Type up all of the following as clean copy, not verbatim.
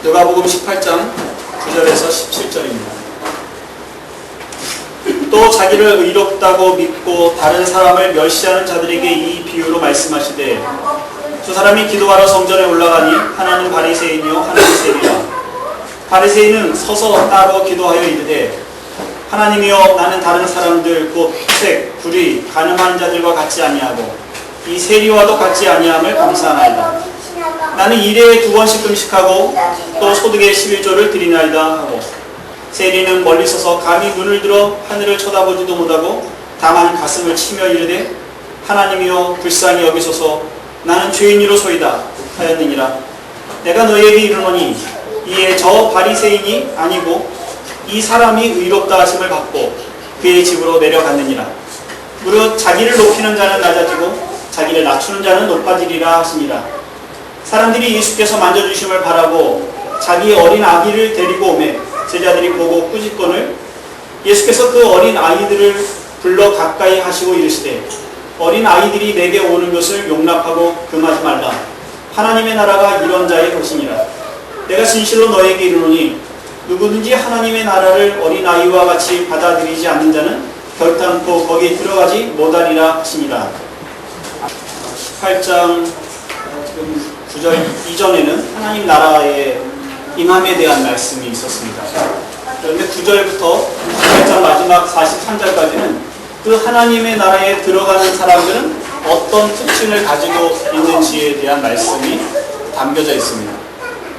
누가복음 18장 9절에서 17절입니다. 또 자기를 의롭다고 믿고 다른 사람을 멸시하는 자들에게 이 비유로 말씀하시되 두 사람이 기도하러 성전에 올라가니 하나는 바리새인이요 하나는 세리라. 바리새인은 서서 따로 기도하여 이르되 하나님이여 나는 다른 사람들 곧 색, 불의, 간음하는 자들과 같지 아니하고 이 세리와도 같지 아니함을 감사하나이다. 나는 일회에 2번씩 금식하고 또 소득의 11조를 드리나이다 하고 세리는 멀리 서서 감히 눈을 들어 하늘을 쳐다보지도 못하고 다만 가슴을 치며 이르되 하나님이여 불쌍히 여기소서 나는 죄인이로소이다 하였느니라. 내가 너희에게 이르노니 이에 저 바리새인이 아니고 이 사람이 의롭다 하심을 받고 그의 집으로 내려갔느니라. 무릇 자기를 높이는 자는 낮아지고 자기를 낮추는 자는 높아지리라 하시니라. 사람들이 예수께서 만져주심을 바라고 자기의 어린 아기를 데리고 오매 제자들이 보고 꾸짖거늘 예수께서 그 어린 아이들을 불러 가까이 하시고 이르시되 어린 아이들이 내게 오는 것을 용납하고 금하지 말라. 하나님의 나라가 이런 자의 것이니라. 내가 진실로 너에게 이르노니 누구든지 하나님의 나라를 어린 아이와 같이 받아들이지 않는 자는 결단코 거기에 들어가지 못하리라 하시니라. 18장 9절 이전에는 하나님 나라의 임함에 대한 말씀이 있었습니다. 그런데 9절부터 18장 마지막 43절까지는 그 하나님의 나라에 들어가는 사람들은 어떤 특징을 가지고 있는지에 대한 말씀이 담겨져 있습니다.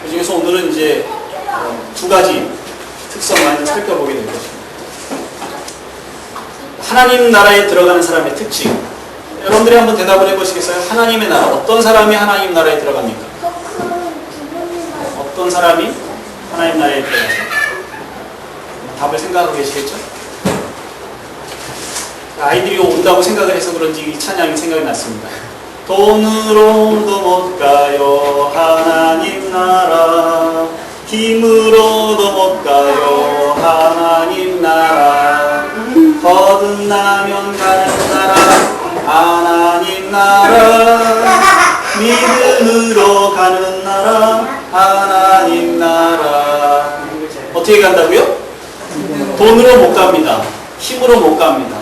그 중에서 오늘은 이제 두 가지 특성만 살펴보게 될 것입니다. 하나님 나라에 들어가는 사람의 특징. 여러분들이 한번 대답을 해보시겠어요? 하나님의 나라. 어떤 사람이 하나님 나라에 들어갑니까? 어떤 사람이 하나님 나라에 들어가죠? 답을 생각하고 계시겠죠? 아이들이 온다고 생각을 해서 그런지 이 찬양이 생각이 났습니다. 돈으로도 못 가요 하나님 나라, 힘으로도 못 가요 하나님 나라, 거듭나면 가는 나라 하나님 나라, 믿음으로 가는 나라 하나님 나라. 어떻게 간다고요? 돈으로 못 갑니다. 힘으로 못 갑니다.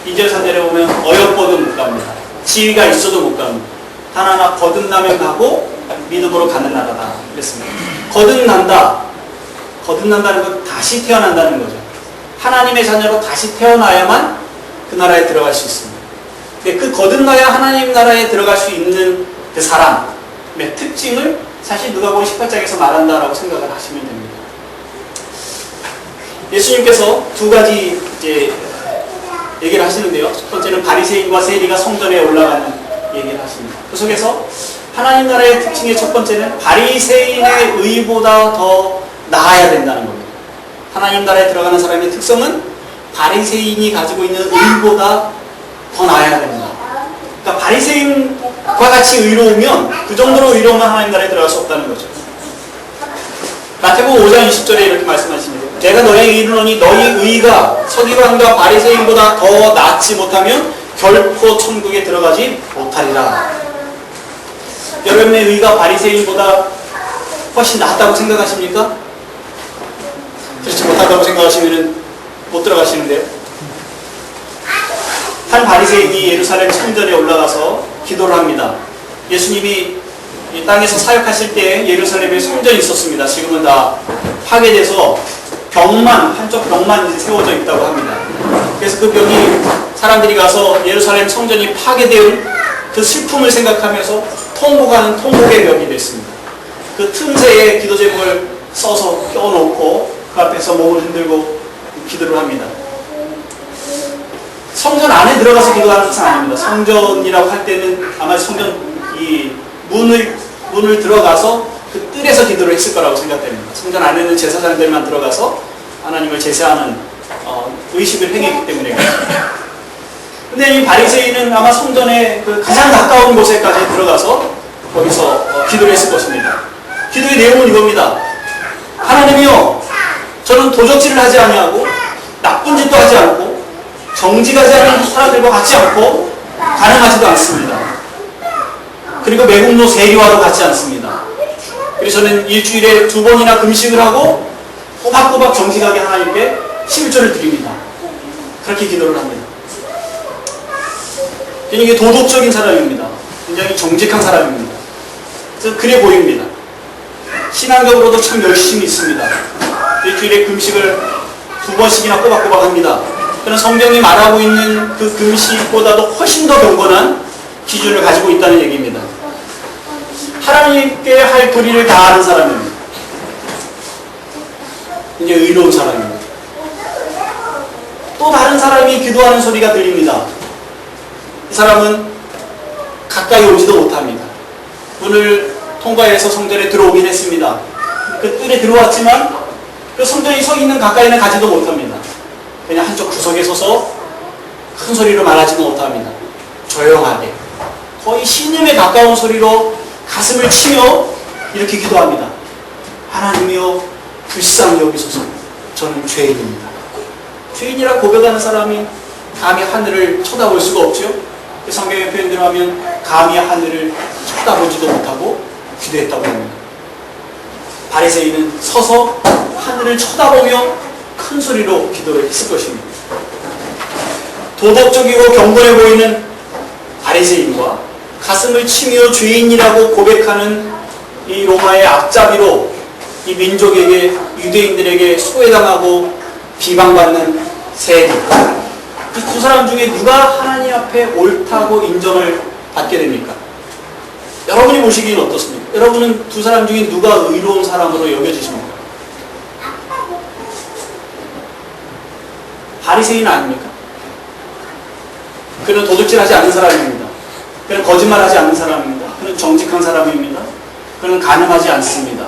2절 3절에 보면 어여뻐도 못 갑니다. 지위가 있어도 못 갑니다. 단 하나 거듭나면 가고 믿음으로 가는 나라다 그랬습니다. 거듭난다. 거듭난다는 건 다시 태어난다는 거죠. 하나님의 자녀로 다시 태어나야만 그 나라에 들어갈 수 있습니다. 근데 그 거듭나야 하나님 나라에 들어갈 수 있는 그 사람의 특징을 사실 누가복음 18장에서 말한다라고 생각을 하시면 됩니다. 예수님께서 두 가지 이제 얘기를 하시는데요. 첫 번째는 바리새인과 세리가 성전에 올라가는 얘기를 하십니다. 그 속에서 하나님 나라의 특징의 첫 번째는 바리새인의 의보다 더 나아야 된다는 겁니다. 하나님 나라에 들어가는 사람의 특성은 바리새인이 가지고 있는 의보다 더 나아야 됩니다. 그러니까 바리새인과 같이 의로우면 그 정도로 의로우면 하나님 나라에 들어갈 수 없다는 거죠. 마태복음 5장 20절에 이렇게 말씀하십니다. 제가 너희에게 이르노니 너희 의가 서기관과 바리새인보다 더 낫지 못하면 결코 천국에 들어가지 못하리라. 여러분의 의가 바리새인보다 훨씬 낫다고 생각하십니까? 그렇지 못하다고 생각하시면 못 들어가시는데요. 한 바리새인이 예루살렘 성전에 올라가서 기도를 합니다. 예수님이 이 땅에서 사역하실 때 예루살렘에 성전이 있었습니다. 지금은 다 파괴돼서 한쪽 벽만 이제 세워져 있다고 합니다. 그래서 그 벽이 사람들이 가서 예루살렘 성전이 파괴된 그 슬픔을 생각하면서 통곡하는 통곡의 벽이 됐습니다. 그 틈새에 기도 제목을 써서 껴놓고 그 앞에서 몸을 흔들고 기도를 합니다. 성전 안에 들어가서 기도하는 것은 아닙니다. 성전이라고 할 때는 아마 성전 이 문을 들어가서 그 뜰에서 기도를 했을 거라고 생각됩니다. 성전 안에는 제사장들만 들어가서 하나님을 제사하는 의식을 행했기 때문에 그렇습니다. 근데 이 바리새인은 아마 성전의 그 가장 가까운 곳에까지 들어가서 거기서 기도를 했을 것입니다. 기도의 내용은 이겁니다. 하나님이여, 저는 도적질을 하지 아니하고 나쁜 짓도 하지 않고 정직하지 않은 사람들과 같지 않고 가늠하지도 않습니다. 그리고 매국노 세리와도 같지 않습니다. 그래서 저는 일주일에 2번이나 금식을 하고 꼬박꼬박 정직하게 하나님께 11조를 드립니다. 그렇게 기도를 합니다. 굉장히 도덕적인 사람입니다. 굉장히 정직한 사람입니다. 그래서 그래 보입니다. 신앙적으로도 참 열심히 있습니다. 일주일에 금식을 2번씩이나 꼬박꼬박 합니다. 그런 성경이 말하고 있는 그 금식보다도 훨씬 더 경건한 기준을 가지고 있다는 얘기입니다. 하나님께 할 도리를 다 아는 사람입니다. 이제 의로운 사람입니다. 또 다른 사람이 기도하는 소리가 들립니다. 이 사람은 가까이 오지도 못합니다. 문을 통과해서 성전에 들어오긴 했습니다. 그 뜰에 들어왔지만 그 성전이 서 있는 가까이는 가지도 못합니다. 그냥 한쪽 구석에 서서 큰 소리로 말하지도 못합니다. 조용하게 거의 신음에 가까운 소리로 가슴을 치며 이렇게 기도합니다. 하나님이여 불쌍히 여기소서. 저는 죄인입니다. 죄인이라 고백하는 사람이 감히 하늘을 쳐다볼 수가 없죠. 성경의 표현대로 하면 감히 하늘을 쳐다보지도 못하고 기도했다고 합니다. 바리새인은 서서 하늘을 쳐다보며 큰 소리로 기도를 했을 것입니다. 도덕적이고 경건해 보이는 바리새인과 가슴을 치며 죄인이라고 고백하는 이 로마의 앞잡이로 이 민족에게, 유대인들에게 소외당하고 비방받는 세리, 그 두 사람 중에 누가 하나님 앞에 옳다고 인정을 받게 됩니까? 여러분이 보시기엔 어떻습니까? 여러분은 두 사람 중에 누가 의로운 사람으로 여겨지십니까? 바리새인 아닙니까? 그는 도둑질하지 않는 사람입니다. 그는 거짓말하지 않는 사람입니다. 그는 정직한 사람입니다. 그는 간음하지 않습니다.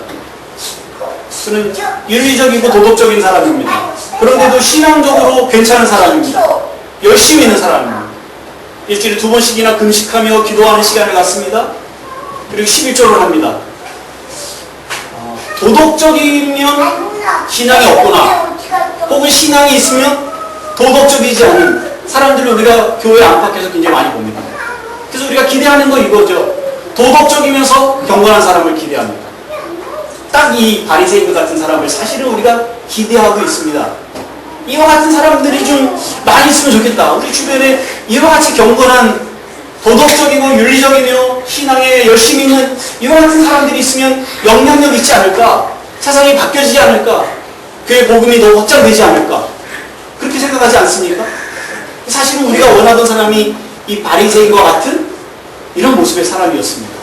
그는 윤리적이고 도덕적인 사람입니다. 그런데도 신앙적으로 괜찮은 사람입니다. 열심히 있는 사람입니다. 일주일에 2번씩이나 금식하며 기도하는 시간을 갖습니다. 그리고 11조를 합니다. 도덕적이면 신앙이 없거나 혹은 신앙이 있으면 도덕적이지 않은 사람들을 우리가 교회 안팎에서 굉장히 많이 봅니다. 그래서 우리가 기대하는 건 이거죠. 도덕적이면서 경건한 사람을 기대합니다. 딱 이 바리새인 같은 사람을 사실은 우리가 기대하고 있습니다. 이와 같은 사람들이 좀 많이 있으면 좋겠다. 우리 주변에 이와 같이 경건한 도덕적이고 윤리적이며 신앙에 열심히 있는 이와 같은 사람들이 있으면 영향력 있지 않을까? 세상이 바뀌어지지 않을까? 교회 복음이 더 확장되지 않을까? 그렇게 생각하지 않습니까? 사실은 우리가 원하던 사람이 이 바리새인과 같은 이런 모습의 사람이었습니다.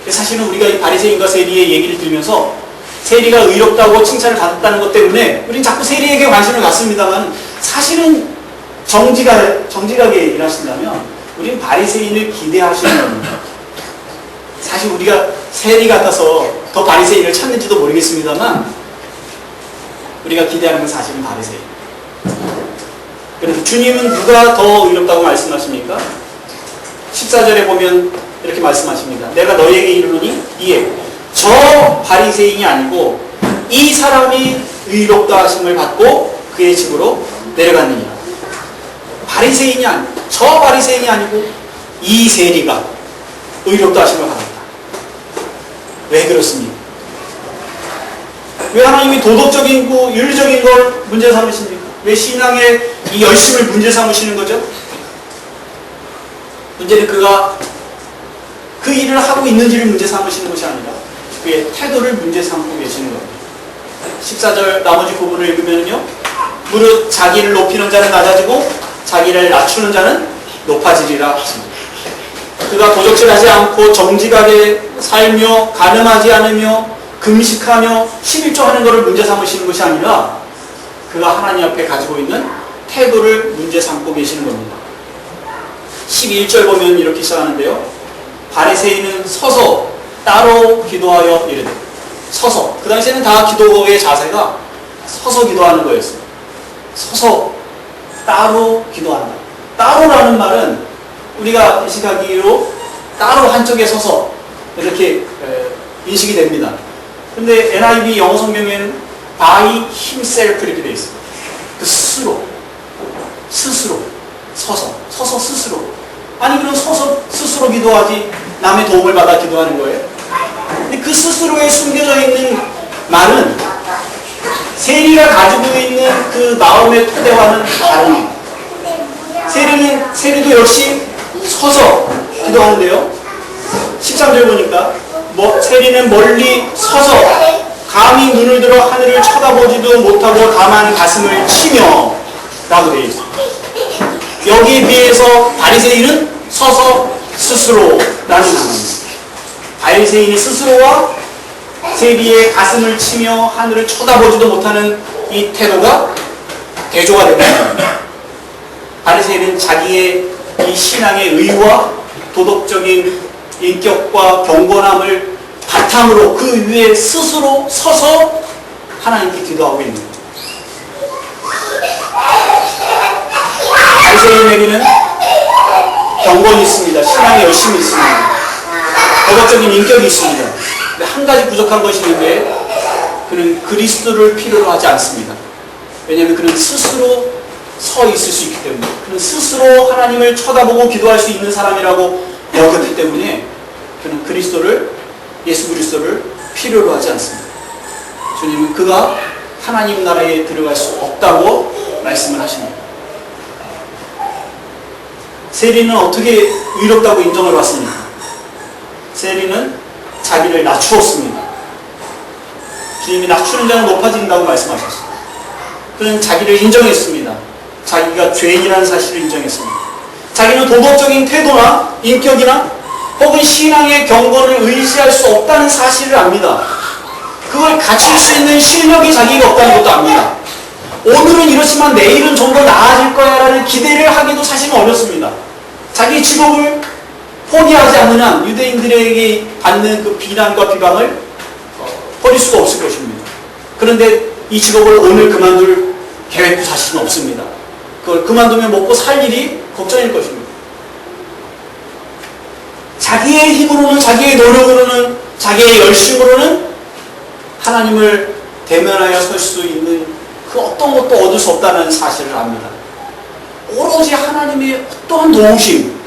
사실은 우리가 이 바리새인과 세리의 얘기를 들으면서 세리가 의롭다고 칭찬을 받았다는 것 때문에 우리는 자꾸 세리에게 관심을 갖습니다만 사실은 정직하게 일하신다면 우리는 바리새인을 기대하시는 겁니다. 사실 우리가 세리 같아서 더 바리새인을 찾는지도 모르겠습니다만 우리가 기대하는 건 사실은 바리새인. 그래서 주님은 누가 더 의롭다고 말씀하십니까? 14절에 보면 이렇게 말씀하십니다. 내가 너희에게 이르노니 이에 저 바리새인이 아니고 이 사람이 의롭다 하심을 받고 그의 집으로 내려갔느니라. 바리새인이 아니고 저 바리새인이 아니고 이 세리가 의롭다 하심을 받았다. 왜 그렇습니까? 왜 하나님이 도덕적이고 윤리적인 걸 문제 삼으십니까? 왜 신앙의 이 열심을 문제 삼으시는 거죠? 문제는 그가 그 일을 하고 있는지를 문제 삼으시는 것이 아니라 그의 태도를 문제 삼고 계시는 겁니다. 14절 나머지 부분을 읽으면요. 무릇 자기를 높이는 자는 낮아지고 자기를 낮추는 자는 높아지리라 하십니다. 그가 도적질하지 않고 정직하게 살며 간음하지 않으며 금식하며 11조 하는 것을 문제 삼으시는 것이 아니라 그가 하나님 앞에 가지고 있는 태도를 문제 삼고 계시는 겁니다. 12절 보면 이렇게 시작하는데요. 바리새인은 서서 따로 기도하여 이르되 서서 그 당시에는 다 기도의 자세가 서서 기도하는 거였어요. 서서 따로 기도한다. 따로라는 말은 우리가 인식하기로 따로 한쪽에 서서 이렇게 인식이 됩니다. 근데 NIV 영어 성경에는 by himself 이렇게 되어 있어요. 그 스스로 서서 스스로. 아니 그럼 서서 스스로 기도하지 남의 도움을 받아 기도하는 거예요? 근데 그 스스로에 숨겨져 있는 말은 세리가 가지고 있는 그 마음의 토대와는 다릅니다. 세리도 역시 서서 기도하는데요. 13절 보니까 세리는 멀리 서서 감히 눈을 들어 하늘을 쳐다보지도 못하고 다만 가슴을 치며 라고 되어 있습니다. 여기에 비해서 바리새인은 서서 스스로라는 단어입니다. 바리새인이 스스로와 세리의 가슴을 치며 하늘을 쳐다보지도 못하는 이 태도가 대조가 됩니다. 바리새인은 자기의 이 신앙의 의와 도덕적인 인격과 경건함을 바탕으로 그 위에 스스로 서서 하나님께 기도하고 있는 거예요. 바리새인에게는 경건이 있습니다. 신앙이 열심히 있습니다. 도덕적인 인격이 있습니다. 근데 한 가지 부족한 것이 있는데 그는 그리스도를 필요로 하지 않습니다. 왜냐하면 그는 스스로 서 있을 수 있기 때문에, 그는 스스로 하나님을 쳐다보고 기도할 수 있는 사람이라고 여겼기 때문에 그는 예수 그리스도를 필요로 하지 않습니다. 주님은 그가 하나님 나라에 들어갈 수 없다고 말씀을 하십니다. 세리는 어떻게 의롭다고 인정을 받습니까? 세리는 자기를 낮추었습니다. 주님이 낮추는 자는 높아진다고 말씀하셨습니다. 그는 자기를 인정했습니다. 자기가 죄인이라는 사실을 인정했습니다. 자기는 도덕적인 태도나 인격이나 혹은 신앙의 경건을 의지할 수 없다는 사실을 압니다. 그걸 갖출 수 있는 실력이 자기가 없다는 것도 압니다. 오늘은 이렇지만 내일은 좀 더 나아질 거야 라는 기대를 하기도 사실은 어렵습니다. 자기 직업을 포기하지 않는 한 유대인들에게 받는 그 비난과 비방을 버릴 수가 없을 것입니다. 그런데 이 직업을 오늘 그만둘 계획도 사실은 없습니다. 그걸 그만두면 먹고 살 일이 걱정일 것입니다. 자기의 힘으로는, 자기의 노력으로는, 자기의 열심으로는 하나님을 대면하여 설 수 있는 그 어떤 것도 얻을 수 없다는 사실을 압니다. 오로지 하나님의 어떠한 도우심,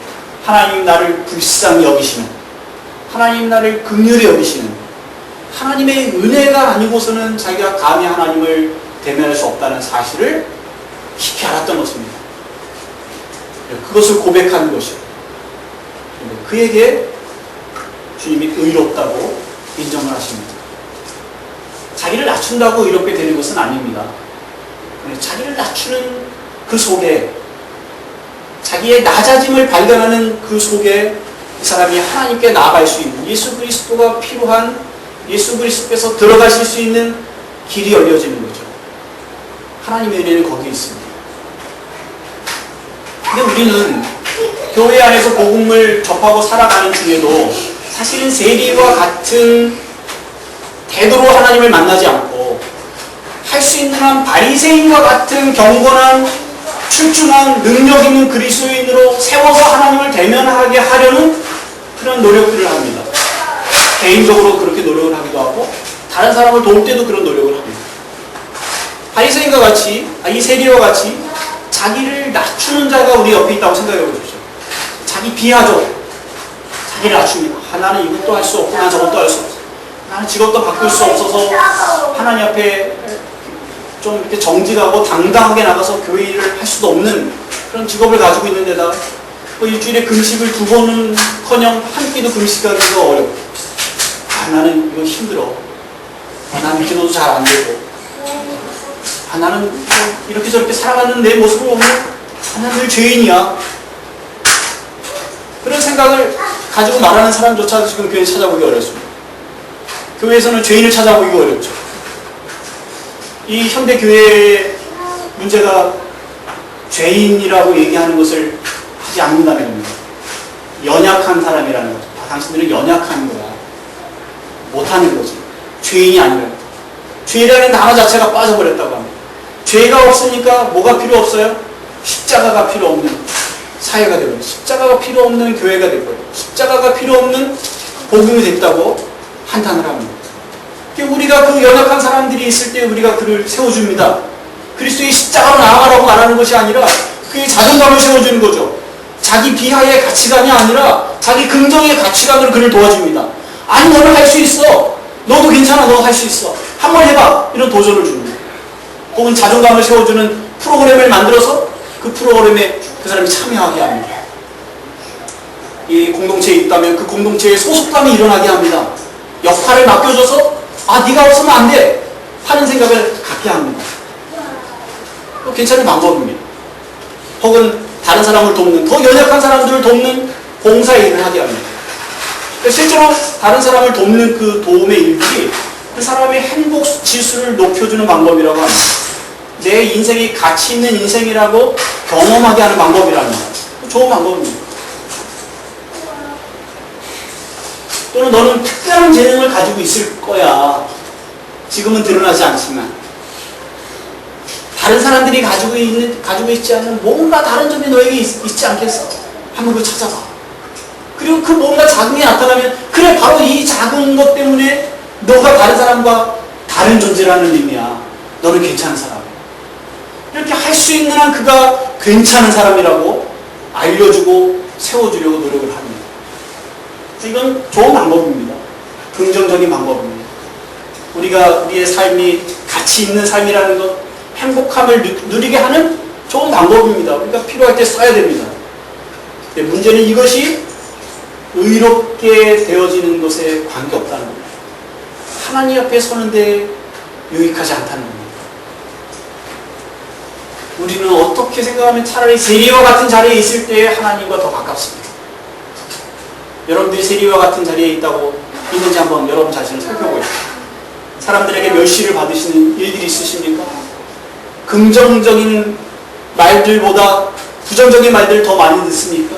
하나님 나를 불쌍히 여기시는, 하나님 나를 긍휼히 여기시는 하나님의 은혜가 아니고서는 자기가 감히 하나님을 대면할 수 없다는 사실을 깊이 알았던 것입니다. 그것을 고백하는 것이요. 그에게 주님이 의롭다고 인정을 하십니다. 자기를 낮춘다고 의롭게 되는 것은 아닙니다. 자기를 낮추는 그 속에, 자기의 낮아짐을 발견하는 그 속에 이 사람이 하나님께 나아갈 수 있는, 예수 그리스도가 필요한, 예수 그리스도께서 들어가실 수 있는 길이 열려지는 거죠. 하나님의 은혜는 거기에 있습니다. 근데 우리는 교회 안에서 복음을 접하고 살아가는 중에도 사실은 세리와 같은 태도로 하나님을 만나지 않고 할 수 있는 한 바리새인과 같은 경건한, 출중한, 능력 있는 그리스도인으로 세워서 하나님을 대면하게 하려는 그런 노력들을 합니다. 개인적으로 그렇게 노력을 하기도 하고 다른 사람을 도울 때도 그런 노력을 합니다. 바리새인과 같이, 이 세리와 같이 자기를 낮추는 자가 우리 옆에 있다고 생각해 보십시오. 자기 비하죠. 자기를 낮춥니다. 나는 이것도 할 수 없고 난 저것도 할 수 없어. 나는 직업도 바꿀 수 없어서 하나님 앞에 좀 이렇게 정직하고 당당하게 나가서 교회 일을 할 수도 없는 그런 직업을 가지고 있는 데다 일주일에 금식을 2번은커녕 한 끼도 금식하기가 어렵고, 나는 이거 힘들어. 나는 기도도 잘 안 되고, 나는 이렇게 저렇게 살아가는 내 모습을 보면 나는 늘 죄인이야. 그런 생각을 가지고 말하는 사람조차 지금 교회에 찾아보기 어렵습니다. 교회에서는 죄인을 찾아보기가 어렵죠. 이 현대 교회의 문제가 죄인이라고 얘기하는 것을 하지 않는다는 겁니다. 연약한 사람이라는 거죠. 당신들은 연약한 거야. 못하는 거지. 죄인이 아니라. 죄라는 단어 자체가 빠져버렸다고 합니다. 죄가 없으니까 뭐가 필요 없어요? 십자가가 필요 없는 사회가 되고, 십자가가 필요 없는 교회가 되고, 십자가가 필요 없는 복음이 됐다고 한탄을 합니다. 우리가 그 연약한 사람들이 있을 때 우리가 그를 세워줍니다. 그리스도의 십자가로 나아가라고 말하는 것이 아니라 그의 자존감을 세워주는 거죠. 자기 비하의 가치관이 아니라 자기 긍정의 가치관으로 그를 도와줍니다. 아니, 너는 할 수 있어. 너도 괜찮아. 너 할 수 있어. 한번 해봐. 이런 도전을 주는 거예요. 혹은 자존감을 세워주는 프로그램을 만들어서 그 프로그램에 그 사람이 참여하게 합니다. 이 공동체에 있다면 그 공동체에 소속감이 일어나게 합니다. 역할을 맡겨줘서 네가 없으면 안 돼 하는 생각을 갖게 합니다. 괜찮은 방법입니다. 혹은 다른 사람을 돕는, 더 연약한 사람들을 돕는 봉사 일을 하게 합니다. 실제로 다른 사람을 돕는 그 도움의 일들이 그 사람의 행복 지수를 높여주는 방법이라고 합니다. 내 인생이 가치 있는 인생이라고 경험하게 하는 방법이랍니다. 좋은 방법입니다. 또는 너는 특별한 재능을 가지고 있을 거야. 지금은 드러나지 않지만 다른 사람들이 가지고 있지 않는 뭔가 다른 점이 너에게 있지 않겠어? 한번 그걸 찾아봐. 그리고 그 뭔가 작은 게 나타나면 그래, 바로 이 작은 것 때문에 너가 다른 사람과 다른 존재라는 의미야. 너는 괜찮은 사람. 이렇게 할 수 있는 한 그가 괜찮은 사람이라고 알려주고 세워주려고 노력을 합니다. 이건 좋은 방법입니다. 긍정적인 방법입니다. 우리의 삶이 가치 있는 삶이라는 것, 행복함을 누리게 하는 좋은 방법입니다. 우리가 필요할 때 써야 됩니다. 문제는 이것이 의롭게 되어지는 것에 관계없다는 겁니다. 하나님 앞에 서는데 유익하지 않다는 겁니다. 우리는 어떻게 생각하면 차라리 세리와 같은 자리에 있을 때 하나님과 더 가깝습니다. 여러분들이 세리와 같은 자리에 있는지 한번 여러분 자신을 살펴보십시오. 사람들에게 멸시를 받으시는 일들이 있으십니까? 긍정적인 말들보다 부정적인 말들을 더 많이 듣습니까?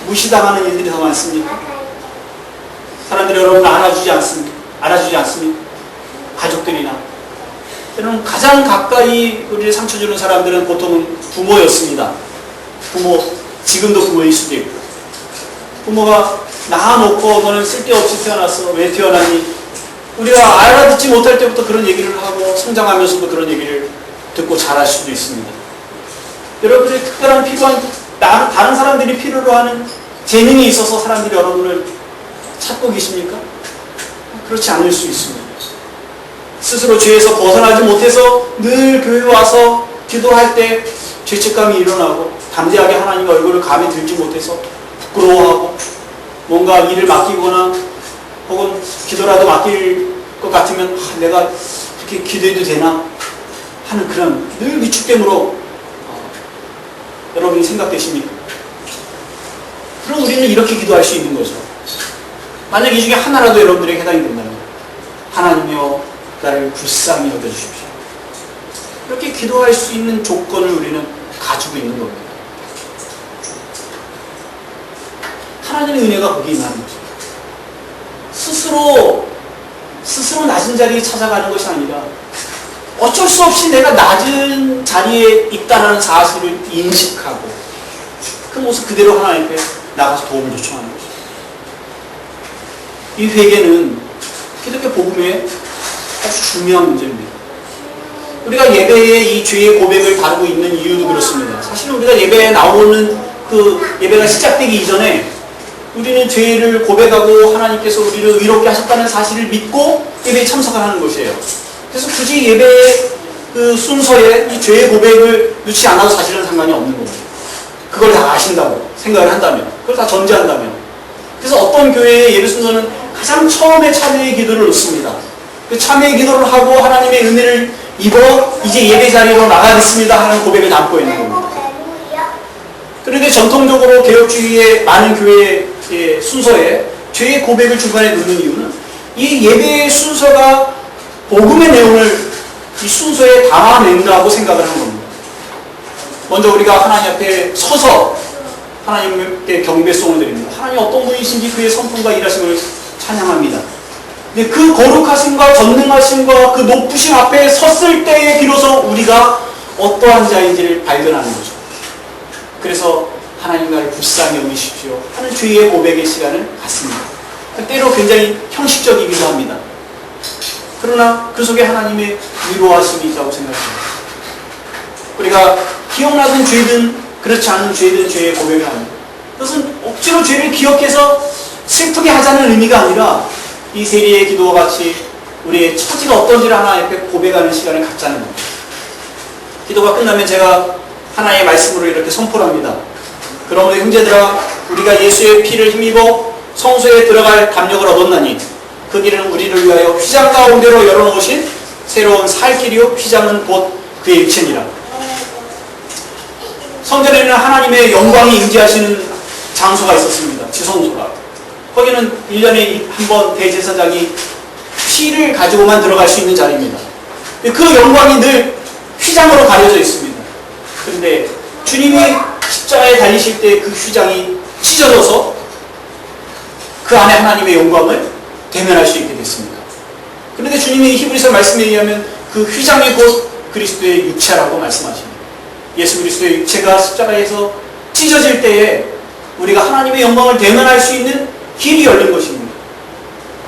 무시당하는 일들이 더 많습니까? 사람들이 여러분을 알아주지 않습니까? 가족들이나. 때로는 가장 가까이 우리를 상처 주는 사람들은 보통은 부모였습니다. 지금도 부모일 수도 있고. 부모가 낳아놓고 너는 쓸데없이 태어났어. 왜 태어났니? 우리가 알아듣지 못할 때부터 그런 얘기를 하고 성장하면서도 그런 얘기를 듣고 자랄 수도 있습니다. 여러분들이 특별한 필요한 다른 사람들이 필요로 하는 재능이 있어서 사람들이 여러분을 찾고 계십니까? 그렇지 않을 수 있습니다. 스스로 죄에서 벗어나지 못해서 늘 교회 와서 기도할 때 죄책감이 일어나고 담대하게 하나님의 얼굴을 감히 들지 못해서 부끄러워하고 뭔가 일을 맡기거나 혹은 기도라도 맡길 것 같으면 내가 그렇게 기도해도 되나 하는 그런 늘 위축됨으로 여러분이 생각되십니까? 그럼 우리는 이렇게 기도할 수 있는 거죠. 만약 이 중에 하나라도 여러분들에게 해당이 된다면 하나님이여 나를 불쌍히 여겨주십시오. 이렇게 기도할 수 있는 조건을 우리는 가지고 있는 겁니다. 하나님의 은혜가 거기에 임하는 거죠. 스스로 낮은 자리에 찾아가는 것이 아니라 어쩔 수 없이 내가 낮은 자리에 있다는 사실을 인식하고 그 모습 그대로 하나님 앞에 나가서 도움을 요청하는 것이죠. 이 회개는 기독교 복음의 아주 중요한 문제입니다. 우리가 예배에 이 죄의 고백을 다루고 있는 이유도 그렇습니다. 사실은 우리가 예배에 나오는 그 예배가 시작되기 이전에 우리는 죄를 고백하고 하나님께서 우리를 의롭게 하셨다는 사실을 믿고 예배에 참석을 하는 것이에요. 그래서 굳이 예배의 그 순서에 이 죄의 고백을 넣지 않아도 사실은 상관이 없는 겁니다. 그걸 다 아신다고 생각을 한다면, 그걸 다 전제한다면. 그래서 어떤 교회의 예배 순서는 가장 처음에 참여의 기도를 넣습니다. 그 참여의 기도를 하고 하나님의 은혜를 입어 이제 예배 자리로 나가겠습니다 하는 고백을 담고 있는 겁니다. 그런데 전통적으로 개혁주의의 많은 교회의 순서에 죄의 고백을 중간에 넣는 이유는 이 예배의 순서가 복음의 내용을 이 순서에 담아낸다고 생각을 한 겁니다. 먼저 우리가 하나님 앞에 서서 하나님께 경배송을 드립니다. 하나님 어떤 분이신지 그의 성품과 일하심을 찬양합니다. 근데 그 거룩하심과 전능하심과 그 높으심 앞에 섰을 때에 비로소 우리가 어떠한 자인지를 발견하는 거죠. 그래서 하나님 나를 불쌍히 여기십시오 하는 주의 고백의 시간을 갖습니다. 때로 굉장히 형식적이기도 합니다. 그러나 그 속에 하나님의 위로하심이 있다고 생각합니다. 우리가 기억나던 죄든 그렇지 않은 죄든 죄의 고백을 합니다. 그것은 억지로 죄를 기억해서 슬프게 하자는 의미가 아니라 이 세리의 기도와 같이 우리의 처지가 어떤지를 하나 옆에 고백하는 시간을 갖자는 겁니다. 기도가 끝나면 제가 하나의 말씀으로 이렇게 선포를 합니다. 그러므로 형제들아, 우리가 예수의 피를 힘입어 성소에 들어갈 담력을 얻었나니 그 길은 우리를 위하여 휘장 가운데로 열어놓으신 새로운 살 길이요 휘장은 곧 그의 육체니라. 성전에는 하나님의 영광이 임재하시는 장소가 있었습니다. 지성소가. 거기는 1년에 한 번 대제사장이 피를 가지고만 들어갈 수 있는 자리입니다. 그 영광이 늘 휘장으로 가려져 있습니다. 그런데 주님이 십자가에 달리실 때 그 휘장이 찢어져서 그 안에 하나님의 영광을 대면할 수 있게 됐습니다. 그런데 주님이 히브리서 말씀에 의하면 그 휘장이 곧 그리스도의 육체라고 말씀하십니다. 예수 그리스도의 육체가 십자가에서 찢어질 때에 우리가 하나님의 영광을 대면할 수 있는 길이 열린 것입니다.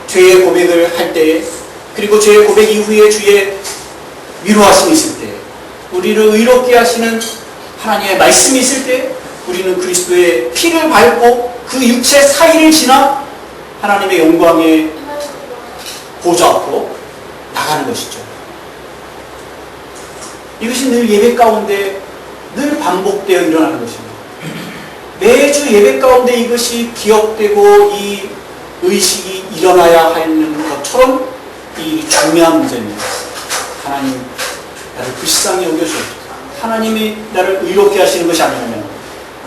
죄의 고백을 할 때에, 그리고 죄의 고백 이후에 주의 위로하심이 있을 때, 우리를 의롭게 하시는 하나님의 말씀이 있을 때 우리는 그리스도의 피를 밟고 그 육체 사이를 지나 하나님의 영광의 보좌 앞으로 나가는 것이죠. 이것이 늘 예배 가운데 늘 반복되어 일어나는 것입니다. 매주 예배 가운데 이것이 기억되고 이 의식이 일어나야 하는 것처럼 이 중요한 문제입니다. 하나님 나를 불쌍히 여겨주옵소서. 하나님이 나를 의롭게 하시는 것이 아니라면,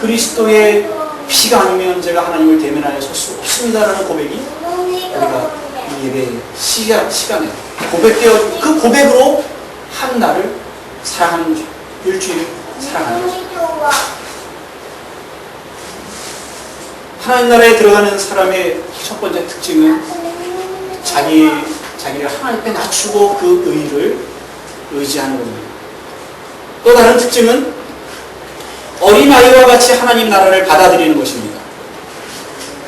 그리스도의 피가 아니면 제가 하나님을 대면하여 설 수 없습니다라는 고백이 우리가 이 예배 시간에 고백되어 그 고백으로 한 날을 사랑하는 일주일을 사랑하는 것입니다. 하나님 나라에 들어가는 사람의 첫 번째 특징은 자기를 하나님 앞에 낮추고 그 의를 의지하는 겁니다. 또 다른 특징은 어린아이와 같이 하나님 나라를 받아들이는 것입니다.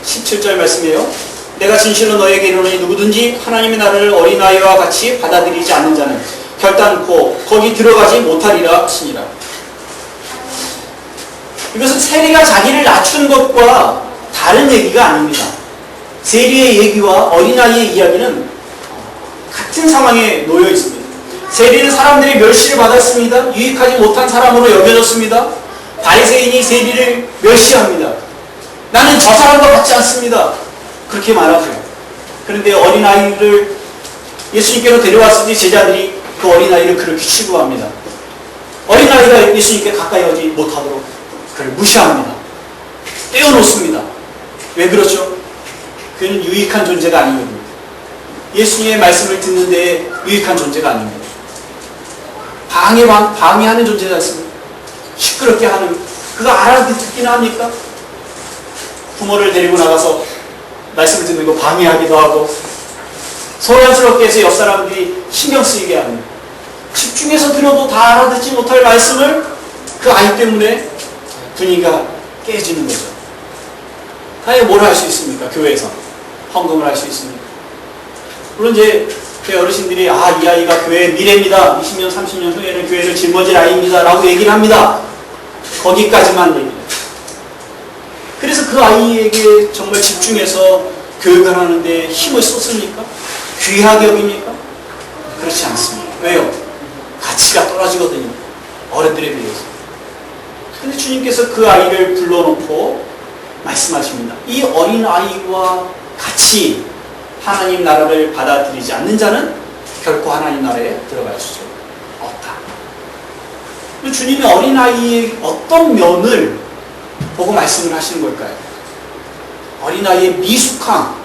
17절 말씀이에요. 내가 진실로 너에게 이르노니 누구든지 하나님의 나라를 어린아이와 같이 받아들이지 않는 자는 결단코 거기 들어가지 못하리라 하시니라. 이것은 세리가 자기를 낮춘 것과 다른 얘기가 아닙니다. 세리의 얘기와 어린아이의 이야기는 같은 상황에 놓여 있습니다. 세리는 사람들이 멸시를 받았습니다. 유익하지 못한 사람으로 여겨졌습니다. 바리새인이 세리를 멸시합니다. 나는 저 사람과 같지 않습니다. 그렇게 말하죠. 그런데 어린아이를 예수님께로 데려왔을 때 제자들이 그 어린아이를 그렇게 취급합니다. 어린아이가 예수님께 가까이 오지 못하도록 그를 무시합니다. 떼어놓습니다. 왜 그렇죠? 그는 유익한 존재가 아니거든요. 예수님의 말씀을 듣는 데 유익한 존재가 아닙니다. 방해하는 존재가 있습니다. 시끄럽게 하는, 그거 알아듣기는 합니까? 부모를 데리고 나가서 말씀을 듣는 거 방해하기도 하고, 소란스럽게 해서 옆 사람들이 신경 쓰이게 합니다. 집중해서 들어도 다 알아듣지 못할 말씀을 그 아이 때문에 분위기가 깨지는 거죠. 아예 뭘 할 수 있습니까? 교회에서 헌금을 할 수 있습니까? 물론 이제 저희 어르신들이 이 아이가 교회의 미래입니다. 20년, 30년 후에는 교회를 짊어질 아이입니다. 라고 얘기를 합니다. 거기까지만 얘기해요. 그래서 그 아이에게 정말 집중해서 교육을 하는데 힘을 쏟습니까? 귀하게 여깁니까? 그렇지 않습니다. 왜요? 가치가 떨어지거든요. 어른들에 비해서. 근데 주님께서 그 아이를 불러놓고 말씀하십니다. 이 어린 아이와 같이 하나님 나라를 받아들이지 않는 자는 결코 하나님 나라에 들어갈 수 없다. 주님이 어린 아이의 어떤 면을 보고 말씀을 하시는 걸까요? 어린 아이의 미숙함,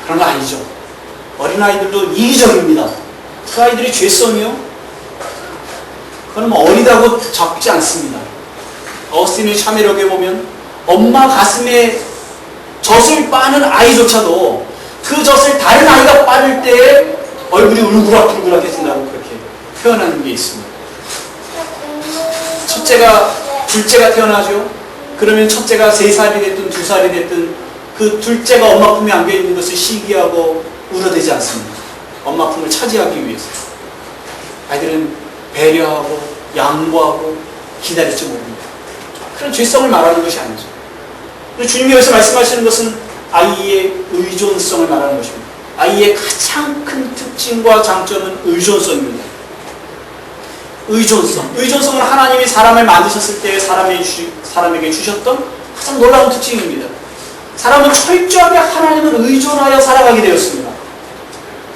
그런 거 아니죠. 어린 아이들도 이기적입니다. 그 아이들의 죄성이요, 그건 어리다고 적지 않습니다. 어스틴의 참회록에 보면 엄마 가슴에 젖을 빠는 아이조차도 그 젖을 다른 아이가 빠를 때 얼굴이 울그락불그락해진다고 그렇게 표현하는 게 있습니다. 둘째가 태어나죠. 그러면 첫째가 3살이 됐든 2살이 됐든 그 둘째가 엄마 품에 안겨있는 것을 시기하고 울어대지 않습니다. 엄마 품을 차지하기 위해서. 아이들은 배려하고 양보하고 기다릴지 모릅니다. 그런 죄성을 말하는 것이 아니죠. 주님이 여기서 말씀하시는 것은 아이의 의존성을 말하는 것입니다. 아이의 가장 큰 특징과 장점은 의존성입니다. 의존성. 의존성은 하나님이 사람을 만드셨을 때 사람에게 주셨던 가장 놀라운 특징입니다. 사람은 철저하게 하나님을 의존하여 살아가게 되었습니다.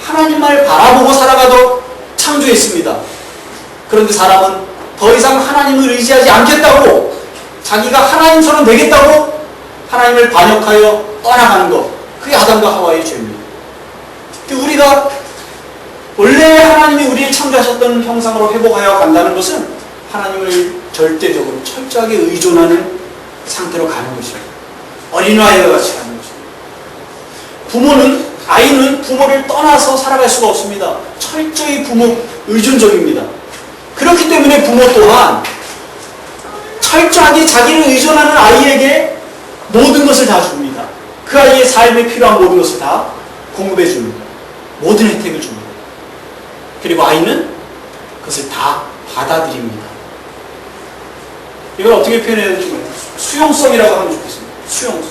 하나님을 바라보고 살아가도록 창조했습니다. 그런데 사람은 더 이상 하나님을 의지하지 않겠다고, 자기가 하나님처럼 되겠다고 하나님을 반역하여 떠나가는 것, 그게 아담과 하와의 죄입니다. 우리가 원래 하나님이 우리를 창조하셨던 형상으로 회복하여 간다는 것은 하나님을 절대적으로 철저하게 의존하는 상태로 가는 것입니다. 어린아이와 같이 가는 것입니다. 아이는 부모를 떠나서 살아갈 수가 없습니다. 철저히 부모 의존적입니다. 그렇기 때문에 부모 또한 철저하게 자기를 의존하는 아이에게 모든 것을 다 줍니다. 그 아이의 삶에 필요한 모든 것을 다 공급해 줍니다. 모든 혜택을 줍니다. 그리고 아이는 그것을 다 받아들입니다. 이걸 어떻게 표현해야 될지 모르겠어요. 수용성이라고 하면 좋겠습니다. 수용성.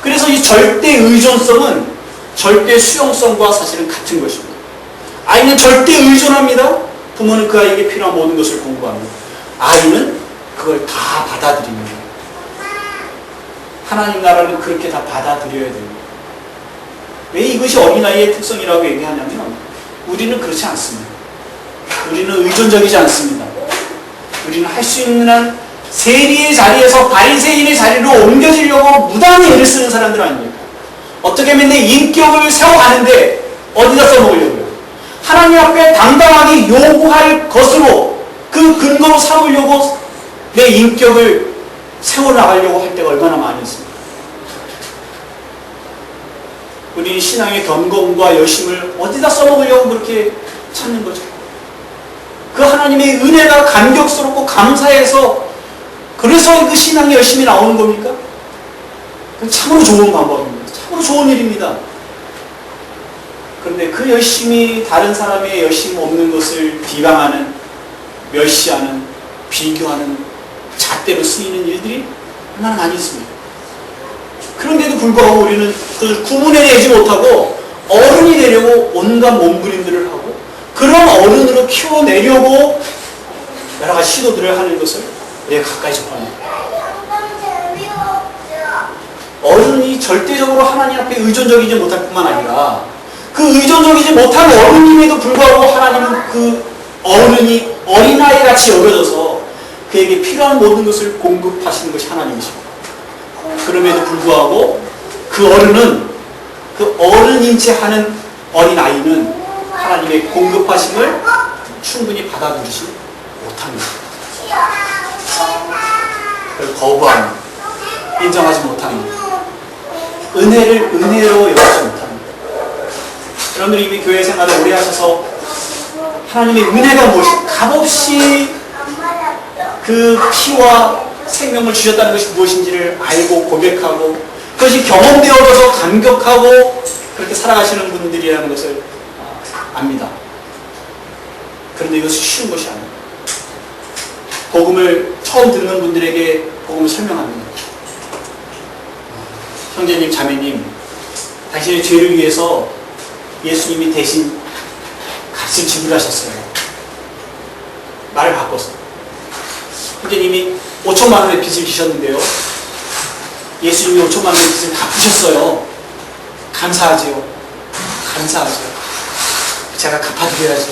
그래서 이 절대 의존성은 절대 수용성과 사실은 같은 것입니다. 아이는 절대 의존합니다. 부모는 그 아이에게 필요한 모든 것을 공급합니다. 아이는 그걸 다 받아들입니다. 하나님 나라는 그렇게 다 받아들여야 됩니다. 왜 이것이 어린아이의 특성이라고 얘기하냐면 우리는 그렇지 않습니다. 우리는 의존적이지 않습니다. 우리는 할 수 있는 한 세리의 자리에서 바리새인의 자리로 옮겨지려고 무단히 애를 쓰는 사람들 아닙니까? 어떻게 하면 내 인격을 세워가는데 어디다 써먹으려고요? 하나님 앞에 당당하게 요구할 것으로 그 근거로 삼으려고 내 인격을 세워나가려고 할 때가 얼마나 많이 있습니까? 우리 신앙의 견고함과 열심을 어디다 써먹으려고 그렇게 찾는 거죠? 그 하나님의 은혜가 감격스럽고 감사해서 그래서 그 신앙이 열심히 나오는 겁니까? 그건 참으로 좋은 방법입니다. 참으로 좋은 일입니다. 그런데 그 열심이 다른 사람의 열심 없는 것을 비방하는, 멸시하는, 비교하는 잣대로 쓰이는 일들이 얼마나 많이 있습니다. 그런데도 불구하고 우리는 그걸 구분해내지 못하고 어른이 되려고 온갖 몸부림들을 하고 그런 어른으로 키워내려고 여러 가지 시도들을 하는 것을 우리가 가까이 접합니다. 어른이 절대적으로 하나님 앞에 의존적이지 못할 뿐만 아니라 그 의존적이지 못한 어른임에도 불구하고 하나님은 그 어른이 어린아이같이 여겨져서 그에게 필요한 모든 것을 공급하시는 것이 하나님이십니다. 그럼에도 불구하고 그 어른은, 그 어른인 채 하는 어린아이는 하나님의 공급하심을 충분히 받아들이지 못합니다. 그걸 거부합니다. 인정하지 못합니다. 은혜를 은혜로 여기지 못합니다. 여러분들이 이미 교회 생활을 오래 하셔서 하나님의 은혜가 값없이 그 피와 생명을 주셨다는 것이 무엇인지를 알고 고백하고 그것이 경험되어져서 감격하고 그렇게 살아가시는 분들이라는 것을 압니다. 그런데 이것이 쉬운 것이 아닙니다. 복음을 처음 듣는 분들에게 복음을 설명합니다. 형제님, 자매님, 당신의 죄를 위해서 예수님이 대신 값을 지불하셨어요. 말을 바꿨어요. 형제님이 5천만 원의 빚을 지셨는데요. 예수님이 5천만 원의 빚을 갚으셨어요. 감사하지요. 감사하죠. 제가 갚아드려야죠.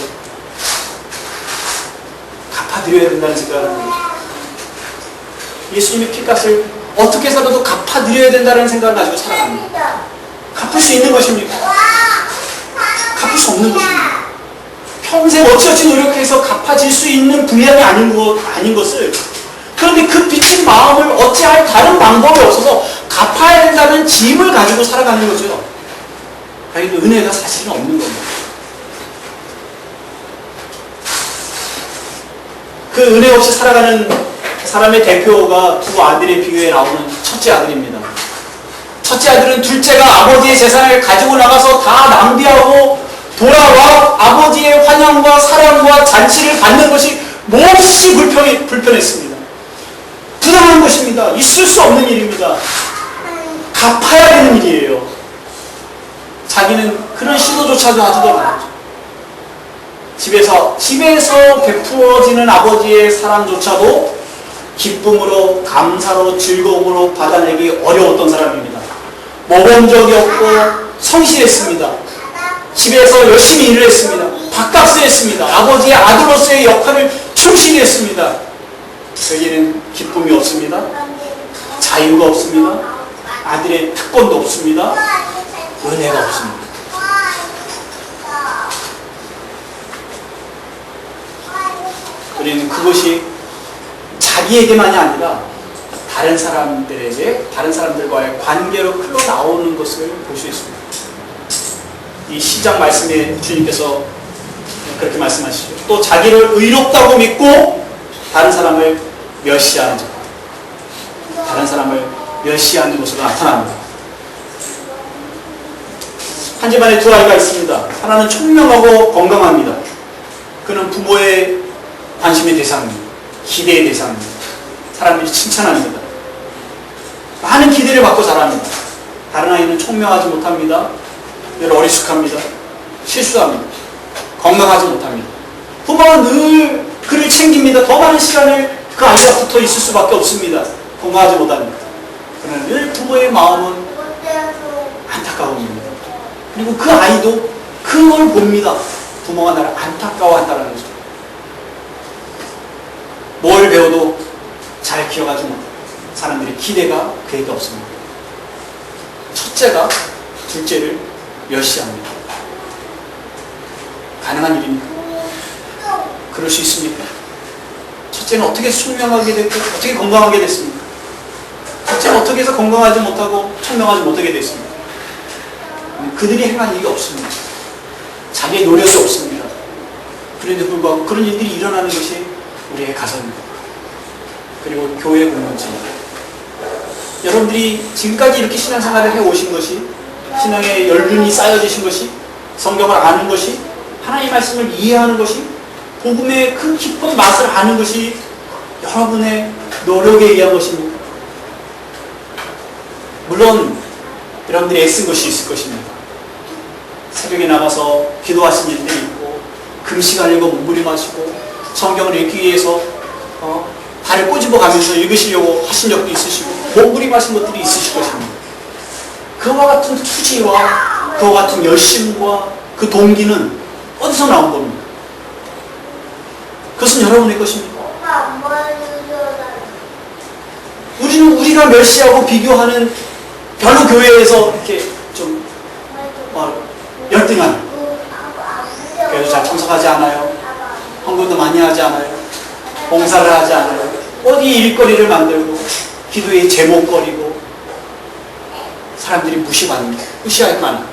갚아드려야 된다는 생각을 합니다. 예수님의 피값을 어떻게 해서라도 갚아드려야 된다는 생각을 가지고 살아갑니다. 갚을 수 있는 것입니까? 갚을 수 없는 것입니다. 평생 어찌어찌 노력해서 갚아질 수 있는 분량이 아닌 것을, 그런데 그 빚진 마음을 어찌할 다른 방법이 없어서 갚아야 된다는 짐을 가지고 살아가는 거죠. 그러니까 은혜가 사실은 없는 겁니다. 그 은혜 없이 살아가는 사람의 대표가 두 아들의 비유에 나오는 첫째 아들입니다. 첫째 아들은 둘째가 아버지의 재산을 가지고 나가서 다 낭비하고 돌아와 아버지의 환영과 사랑과 잔치를 받는 것이 몹시 불편했습니다. 부당한 것입니다. 있을 수 없는 일입니다. 갚아야 되는 일이에요. 자기는 그런 시도조차도 하지도 않았죠. 집에서 베풀어지는 아버지의 사랑조차도 기쁨으로, 감사로, 즐거움으로 받아내기 어려웠던 사람입니다. 모범적이 없고 성실했습니다. 집에서 열심히 일을 했습니다. 밥값을 했습니다. 아버지의 아들로서의 역할을 충실히 했습니다. 그에게는 기쁨이 없습니다. 자유가 없습니다. 아들의 특권도 없습니다. 은혜가 없습니다. 우리는 그것이 자기에게만이 아니라 다른 사람들에게, 다른 사람들과의 관계로 흘러나오는 것을 볼 수 있습니다. 이 시작 말씀에 주님께서 그렇게 말씀하시죠. 또 자기를 의롭다고 믿고 다른 사람을 멸시하는 자, 다른 사람을 멸시하는 것으로 나타납니다. 한 집안에 두 아이가 있습니다. 하나는 총명하고 건강합니다. 그는 부모의 관심의 대상입니다. 기대의 대상입니다. 사람들이 칭찬합니다. 많은 기대를 받고 자랍니다. 다른 아이는 총명하지 못합니다. 늘 어리숙합니다. 실수합니다. 건강하지 못합니다. 부모가 늘 그를 챙깁니다. 더 많은 시간을 그 아이가 붙어 있을 수밖에 없습니다. 건강하지 못합니다. 그러나 늘 부모의 마음은 안타까움입니다. 그리고 그 아이도 그걸 봅니다. 부모가 나를 안타까워한다는 거죠. 뭘 배워도 잘 기억하지 못합니다. 사람들의 기대가 그에게 없습니다. 첫째가 둘째를 멸시합니다. 가능한 일입니까? 그럴 수 있습니까? 첫째는 어떻게 총명하게 됐고 어떻게 건강하게 됐습니까? 첫째는 어떻게 해서 건강하지 못하고 총명하지 못하게 됐습니까? 그들이 행한 일이 없습니다. 자기의 노력이 없습니다. 그런데 불구하고 그런 일들이 일어나는 것이 우리의 가정입니다. 그리고 교회 공동체입니다. 여러분들이 지금까지 이렇게 신앙생활을 해오신 것이, 신앙의 연륜이 쌓여지신 것이, 성경을 아는 것이, 하나님의 말씀을 이해하는 것이, 복음의 그 깊은 맛을 아는 것이 여러분의 노력에 의한 것입니다. 물론 여러분들이 애쓴 것이 있을 것입니다. 새벽에 나가서 기도하신 일들이 있고, 금식하려고 몸부림하시고, 성경을 읽기 위해서 발을 꼬집어 가면서 읽으시려고 하신 적도 있으시고, 몸부림하신 것들이 있으실 것입니다. 그와 같은 투지와 그와 같은 열심과 그 동기는 어디서 나온 겁니까? 그것은 여러분의 것입니다. 우리는 우리가 멸시하고 비교하는 별로 교회에서 이렇게 좀 열등한, 그래도 잘 참석하지 않아요. 헌금도 많이 하지 않아요. 봉사를 하지 않아요. 어디 일거리를 만들고 기도의 제목거리고 사람들이 무시할 만한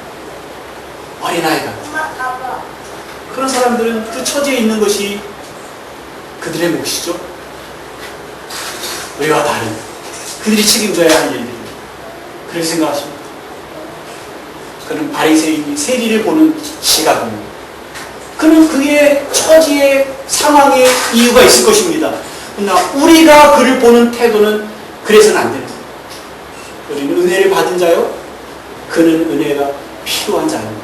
어린아이가, 그런 사람들은 그 처지에 있는 것이 그들의 몫이죠. 우리와 다른 그들이 책임져야 할 일들입니다. 그렇게 생각하십니까? 그는 바리새인이 세리를 보는 시각입니다. 그는 그의 처지의 상황에 이유가 있을 것입니다. 그러나 우리가 그를 보는 태도는 그래서는 안 됩니다. 우리는 은혜를 받은 자요, 그는 은혜가 필요한 자입니다.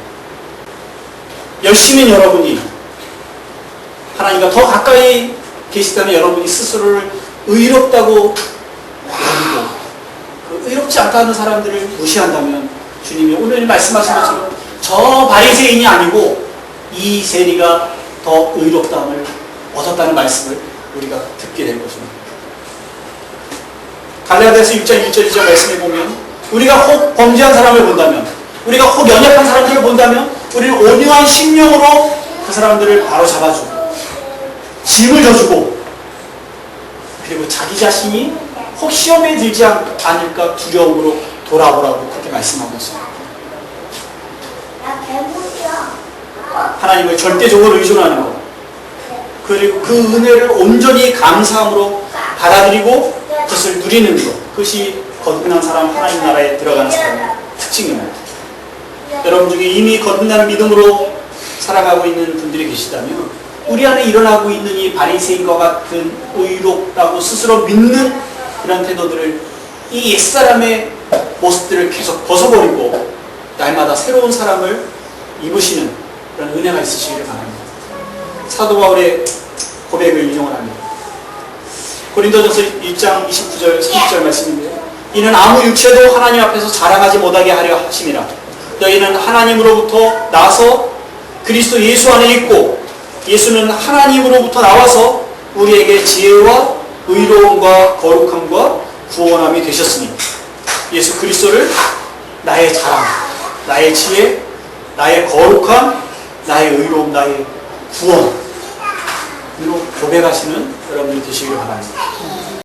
열심히 여러분이 하나님과 더 가까이 계시다면 여러분이 스스로를 의롭다고 여기고, 그 의롭지 않다는 사람들을 무시한다면 주님이 오늘 말씀하신 것처럼 저 바리새인이 아니고 이 세리가 더 의롭다함을 얻었다는 말씀을 우리가 듣게 될 것입니다. 갈라디아서 6장 1절 2절 말씀에 보면, 우리가 혹 범죄한 사람을 본다면, 우리가 혹 연약한 사람들을 본다면 우리는 온유한 심령으로 그 사람들을 바로 잡아주고 짐을 져주고, 그리고 자기 자신이 혹 시험에 들지 않을까 두려움으로 돌아오라고 그렇게 말씀하고 있습니다. 하나님을 절대적으로 의존하는 것, 그리고 그 은혜를 온전히 감사함으로 받아들이고 그것을 누리는 것, 그것이 거듭난 사람, 하나님 나라에 들어가는 사람의 특징입니다. 여러분 중에 이미 거듭난 믿음으로 살아가고 있는 분들이 계시다면 우리 안에 일어나고 있는 이 바리새인과 같은 의롭다고 스스로 믿는 이런 태도들을, 이 옛사람의 모습들을 계속 벗어버리고 날마다 새로운 사람을 입으시는 그런 은혜가 있으시기를 바랍니다. 사도 바울의 고백을 인용을 합니다. 고린도전서 1장 29절 30절 말씀인데요. 이는 아무 육체도 하나님 앞에서 자랑하지 못하게 하려 하심이라. 너희는 하나님으로부터 나서 그리스도 예수 안에 있고 예수는 하나님으로부터 나와서 우리에게 지혜와 의로움과 거룩함과 구원함이 되셨으니 예수 그리스도를 나의 자랑, 나의 지혜, 나의 거룩함, 나의 의로움, 나의 구원으로 고백하시는 여러분들이 되시길 바랍니다.